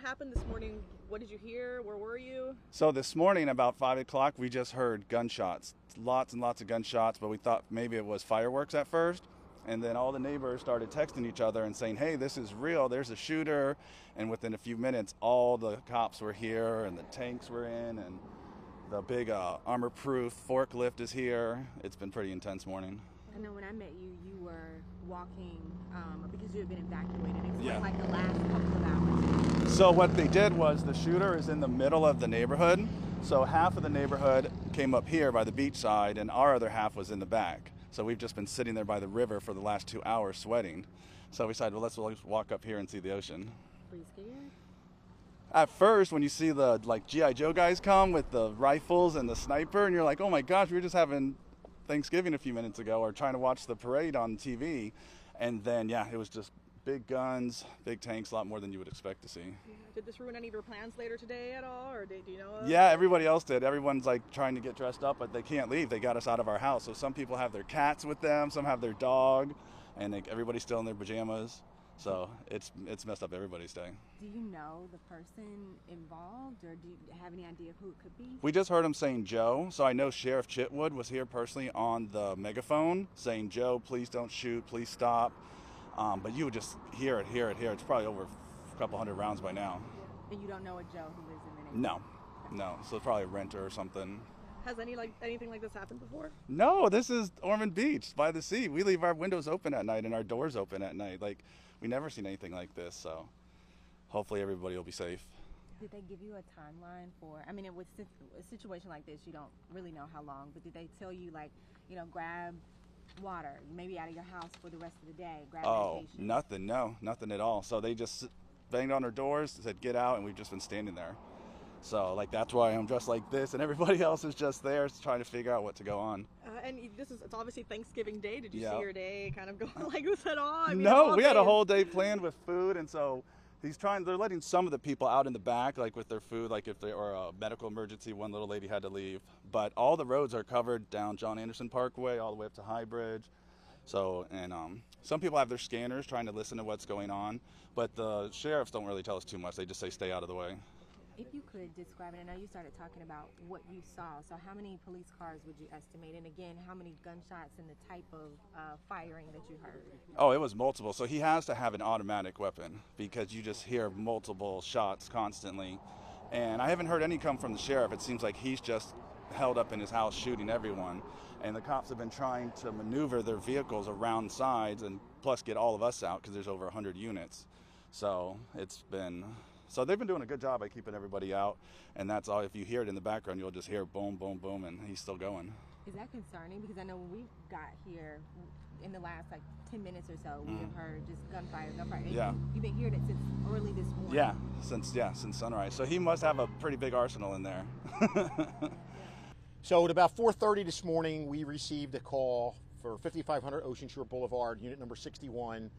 what happened this morning? What did you hear? Where were you? So this morning about 5 o'clock, we just heard gunshots, lots and lots of gunshots, but we thought maybe it was fireworks at first. And then all the neighbors started texting each other and saying, hey, this is real, there's a shooter. And within a few minutes, all the cops were here and the tanks were in and the big armor-proof forklift is here. It's been pretty intense morning. I know when I met you, you were walking because you had been evacuated. Explain Yeah. like the last couple of hours. So what they did was the shooter is in the middle of the neighborhood. So half of the neighborhood came up here by the beach side and our other half was in the back. So we've just been sitting there by the river for the last 2 hours sweating. So we decided, well, let's walk up here and see the ocean. Were you scared? At first, when you see the G.I. Joe guys come with the rifles and the sniper, and you're like, oh my gosh, we were just having Thanksgiving a few minutes ago or trying to watch the parade on TV. And then, yeah, it was just big guns, big tanks, a lot more than you would expect to see. Did this ruin any of your plans later today at all, or do you know? Yeah, everybody else did. Everyone's trying to get dressed up, but they can't leave. They got us out of our house. So some people have their cats with them, some have their dog, and everybody's still in their pajamas. So it's messed up everybody's day. Do you know the person involved, or do you have any idea of who it could be? We just heard him saying Joe. So I know Sheriff Chitwood was here personally on the megaphone saying, Joe, please don't shoot, please stop. But you would just hear it. It's probably over a couple hundred rounds by now. And you don't know a Joe who lives in the neighborhood? No. So it's probably a renter or something. Has anything like this happened before? No, this is Ormond Beach by the sea. We leave our windows open at night and our doors open at night. We never seen anything like this. So hopefully everybody will be safe. Did they give you a timeline for, with a situation like this, you don't really know how long, but did they tell you, grab water, maybe out of your house for the rest of the day, grab medication? Nothing at all. So they just banged on our doors, said get out, and we've just been standing there. So that's why I'm dressed like this, and everybody else is just there trying to figure out what to go on. And it's obviously Thanksgiving Day. Did you Yeah. see your day kind of go like this at all? No, we had a whole day planned with food, and so they're letting some of the people out in the back, with their food, if they or a medical emergency. One little lady had to leave, but all the roads are covered down John Anderson Parkway all the way up to High Bridge. So, and some people have their scanners trying to listen to what's going on, but the sheriffs don't really tell us too much. They just say stay out of the way. If you could describe it, I know you started talking about what you saw. So how many police cars would you estimate? And again, how many gunshots and the type of firing that you heard? Oh, it was multiple. So he has to have an automatic weapon because you just hear multiple shots constantly. And I haven't heard any come from the sheriff. It seems like he's just held up in his house shooting everyone. And the cops have been trying to maneuver their vehicles around sides and plus get all of us out because there's over 100 units. So So they've been doing a good job by keeping everybody out, and that's all. If you hear it in the background, you'll just hear boom, boom, boom, and he's still going. Is that concerning? Because I know when we got here in the last 10 minutes or so, we have heard just gunfire. Yeah. You've been hearing it since early this morning. Yeah, since sunrise. So he must have a pretty big arsenal in there. So at about 4:30 this morning, we received a call for 5500 Ocean Shore Boulevard, unit number 61,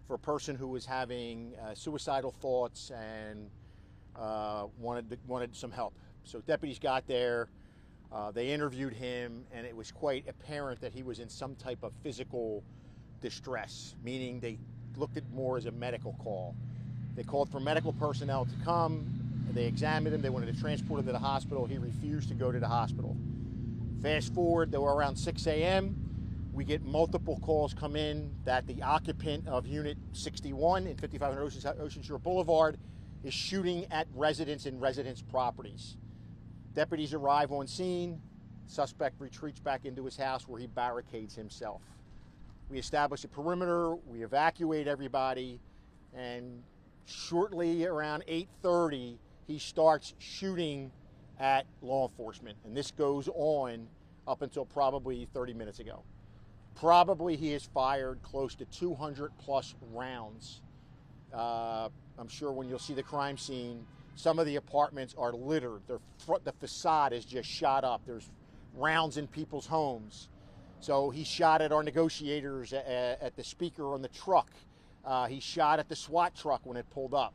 for a person who was having suicidal thoughts and wanted some help. So deputies got there, they interviewed him, and it was quite apparent that he was in some type of physical distress, meaning they looked at more as a medical call. They called for medical personnel to come, they examined him, they wanted to transport him to the hospital. He refused to go to the hospital. Fast forward, they were around 6 a.m., we get multiple calls come in that the occupant of Unit 61 in 5500 Ocean Shore Boulevard is shooting at residents and residents' properties. Deputies arrive on scene. Suspect retreats back into his house where he barricades himself. We establish a perimeter. We evacuate everybody. And shortly around 8:30, he starts shooting at law enforcement. And this goes on up until probably 30 minutes ago. Probably he has fired close to 200 plus rounds. I'm sure when you'll see the crime scene, some of the apartments are littered. The facade is just shot up. There's rounds in people's homes. So he shot at our negotiators, at the speaker on the truck. He shot at the SWAT truck when it pulled up.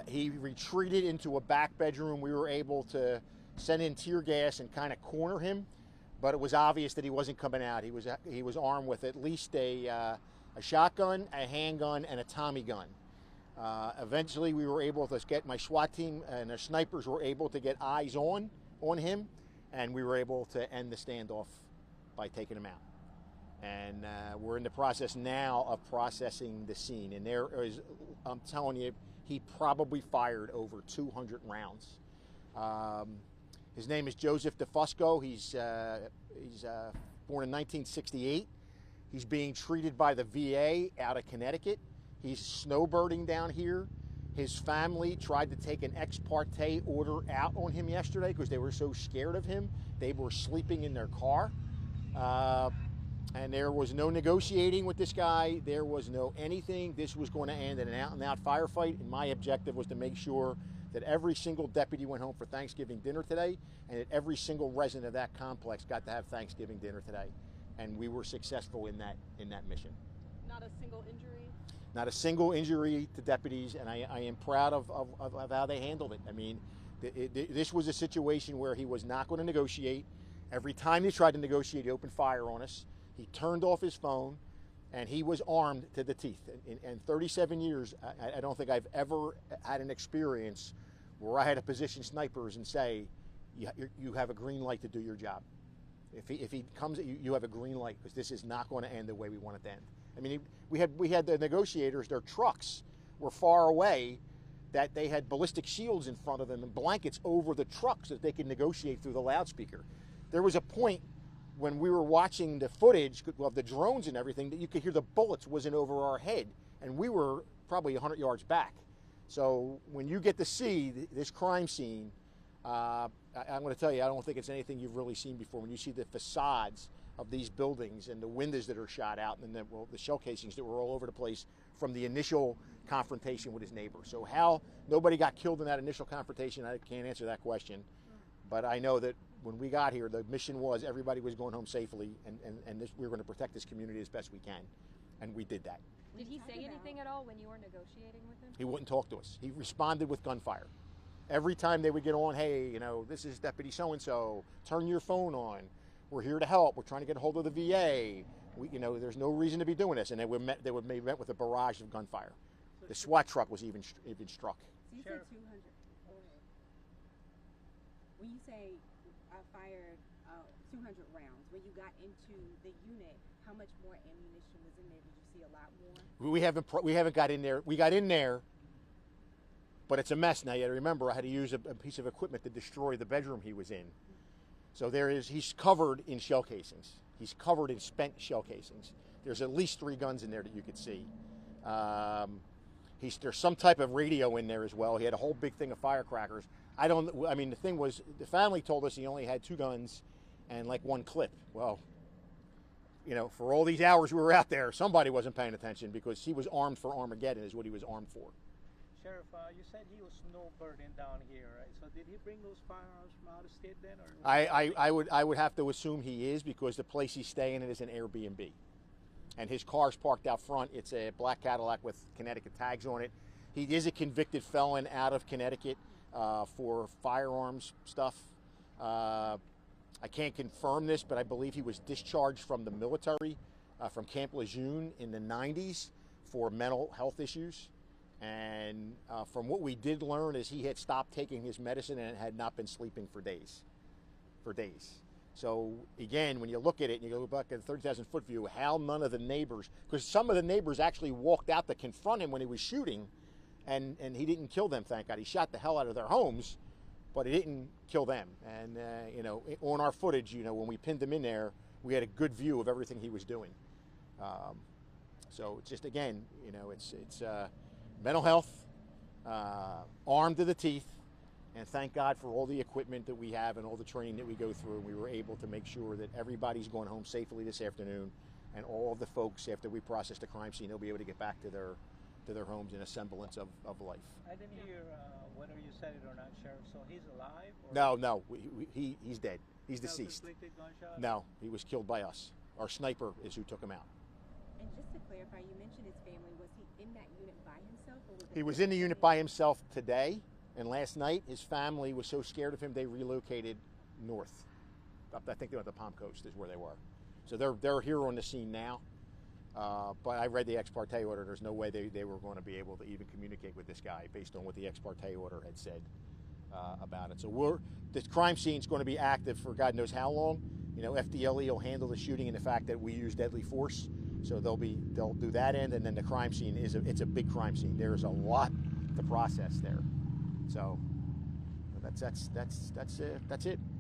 He retreated into a back bedroom. We were able to send in tear gas and kind of corner him, but it was obvious that he wasn't coming out. He was armed with at least a shotgun, a handgun, and a Tommy gun. Eventually, we were able to get my SWAT team and the snipers were able to get eyes on him, and we were able to end the standoff by taking him out. And we're in the process now of processing the scene. And there is, I'm telling you, he probably fired over 200 rounds. His name is Joseph Difusco. He's born in 1968. He's being treated by the VA out of Connecticut. He's snowbirding down here. His family tried to take an ex parte order out on him yesterday because they were so scared of him. They were sleeping in their car. And there was no negotiating with this guy. There was no anything. This was going to end in an out-and-out firefight. And my objective was to make sure that every single deputy went home for Thanksgiving dinner today, and that every single resident of that complex got to have Thanksgiving dinner today. And we were successful in that mission. Not a single injury? Not a single injury to deputies, and I am proud of how they handled it. I mean, this was a situation where he was not going to negotiate. Every time they tried to negotiate, he opened fire on us. He turned off his phone, and he was armed to the teeth. In 37 years, I don't think I've ever had an experience where I had to position snipers and say, you have a green light to do your job. If he comes at you, you have a green light, because this is not going to end the way we want it to end. I mean, we had the negotiators, their trucks were far away, that they had ballistic shields in front of them and blankets over the trucks that they could negotiate through the loudspeaker. There was a point when we were watching the footage of the drones and everything that you could hear the bullets whizzing over our head, and we were probably 100 yards back. So when you get to see this crime scene, I'm going to tell you, I don't think it's anything you've really seen before. When you see the facades of these buildings and the windows that are shot out, and the shell casings that were all over the place from the initial confrontation with his neighbor. So how nobody got killed in that initial confrontation, I can't answer that question. But I know that when we got here, the mission was everybody was going home safely, and we were going to protect this community as best we can, and we did that. Did he say anything at all when you were negotiating with him? He wouldn't talk to us. He responded with gunfire. Every time they would get on, hey, you know, this is Deputy so-and-so, turn your phone on. We're here to help. We're trying to get a hold of the VA. You know, there's no reason to be doing this. And they would be met with a barrage of gunfire. The SWAT truck was even struck. So you said 200. When you say fired 200 rounds, when you got into the unit, how much more ammunition was in there? Did you see a lot more? We haven't got in there. We got in there, but it's a mess now. You got to remember, I had to use a piece of equipment to destroy the bedroom he was in. So he's covered in shell casings. He's covered in spent shell casings. There's at least 3 guns in there that you could see. There's some type of radio in there as well. He had a whole big thing of firecrackers. I mean, the thing was, the family told us he only had 2 guns and like 1 clip. Well, you know, for all these hours we were out there, somebody wasn't paying attention, because he was armed for Armageddon is what he was armed for. Sheriff, you said he was snowbirding down here, right? So did he bring those firearms from out of state then? Or I would have to assume he is, because the place he's staying in is an Airbnb. And his car's parked out front. It's a black Cadillac with Connecticut tags on it. He is a convicted felon out of Connecticut for firearms stuff. I can't confirm this, but I believe he was discharged from the military from Camp Lejeune in the 90s for mental health issues. And from what we did learn is he had stopped taking his medicine and had not been sleeping for days. So again, when you look at it and you go back at the 30,000-foot view, how none of the neighbors, because some of the neighbors actually walked out to confront him when he was shooting, and he didn't kill them, thank God. He shot the hell out of their homes, but he didn't kill them. And you know, on our footage, you know, when we pinned him in there, we had a good view of everything he was doing. So it's just, again, you know, it's mental health, armed to the teeth, and thank God for all the equipment that we have and all the training that we go through. We were able to make sure that everybody's going home safely this afternoon, and all of the folks, after we process the crime scene, they'll be able to get back to their homes in a semblance of life. I didn't hear whether you said it or not, Sheriff. So he's alive? Or No, he's dead. He's deceased. Gunshot? No, he was killed by us. Our sniper is who took him out. And just to clarify, you mentioned his family. Was he in that unit by himself? Or was He was in the unit by himself today, and last night his family was so scared of him they relocated north. I think they went to Palm Coast is where they were. So they're here on the scene now, But I read the ex parte order. There's no way they were going to be able to even communicate with this guy based on what the ex parte order had said about it. So this crime scene is going to be active for God knows how long. You know, FDLE will handle the shooting and the fact that we use deadly force. So they'll do that end, and then the crime scene it's a big crime scene. There's a lot to process there. So that's it.